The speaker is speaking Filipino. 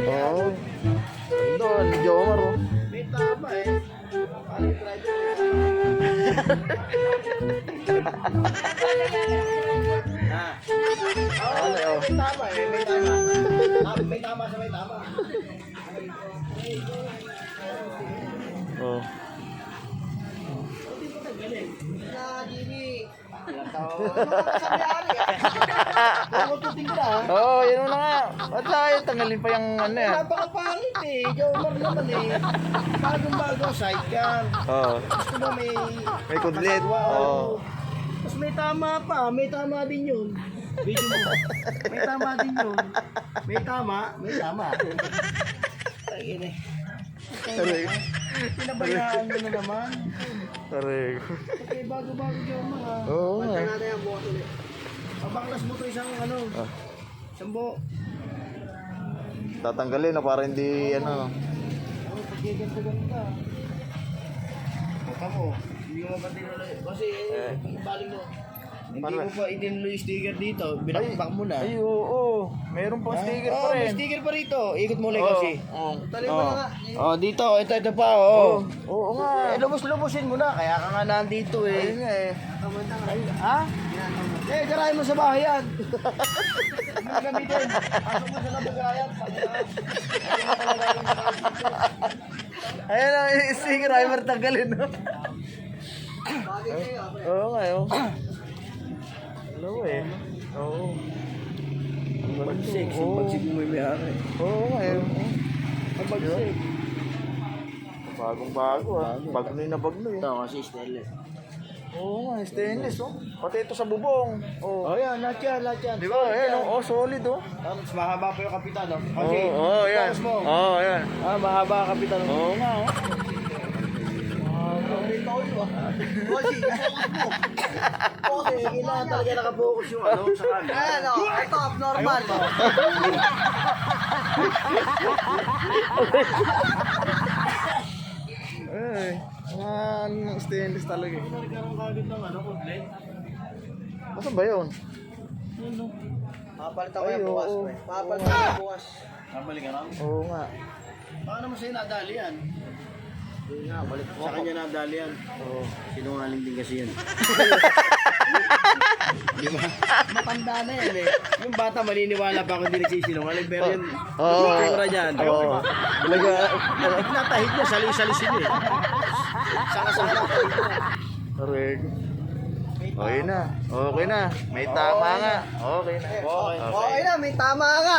Oo. Doon, Jomar oh. May tama eh. Ano yung driver? Ano oh. May tama eh, may tama. May tama sa may tama. Oh. Na, Jimmy. Sabi-ari ah. Makututin ko na ah. Oo, yun na nga. Ba't tayo tanggalin pa yung ano yan? Napakapangit eh. Jomar naman eh. Bagong-bago, sidecar. Oo. Gusto mo May kudlit. Oo. Tapos may tama pa. May tama din yun. Video mo. May tama din yun. May tama. May tama. Tagin eh. Tarig. Pinabayaan mo na naman. Tarig. Okay, bago-bago Jomar ha. Oo nga. Basta natin ang bukas ulit. Pabaklas mo to isang ano. Ah. Isang buo. Tatanggalin na para hindi ano. Oh, pagkiganto-ganto. Baka mo. Hindi mo ba tinuloy? Kasi baling mo. Hindi Paano? mo pa itinuloy yung sticker dito. Binakbak mo na. Ay, oo. Meron pang sticker pa May rin. sticker pa rito. Ikot mo ulit Oo. kasi. Oo. Oh, dito. Ito pa. Oh. Oo nga. Lubos-lubosin mo na. Kaya ka nga nandito eh. Ayun nga eh. Ha? Garahin mo sa bahay yan. Hindi mo gamitin. Pasok mo sa labagayan. Ayan ang sticker, driver tanggalin no? Oo nga eh. Ano eh. Oo. Pagsik. Oo. Pagsik mo yung may-ari. Oo nga eh. Ang pagsik. Bagong bago ah. Bago na yung nabag na eh. Ito kasi stainless. Oo nga, stainless oh. Pati ito sa bubong. Oh, Oh. yan. Lahat yan. Di ba? Ayan oh, solid oh. Tapos mahaba pa yung kapitan, no? Oo, oh, yan. focus mo. Oo, yan. Mahaba ang kapitan. Oo nga oh. Kasi, kailangan talaga nakapokus yung ano sa camera. Ayan, o. Ito, abnormal. Ay, mga stainless talaga eh. Nagkaroon kagad ng ano, complete. Nasaan ba yun? Papalitan ko Ay, yan bukas. oo. Papalitan ko bukas. Nabalik ka na? Oo nga. Baka naman sa'yo nadali yan. Hindi nga, balik ko. Sa kanya nadali yan. Oo. Sinungaling din kasi yan. Di ba? Matanda na yan eh. Yung bata maniniwala pa kung hindi nagsisinungaling. Pero yun, Oo. yung tura niyan. Oo. Talaga. Natahid niya, sali-salisin niya eh. Saka-saka natahid niya. Correct. Okay na. Okay na. May tama nga. Okay na. Okay na, may tama nga.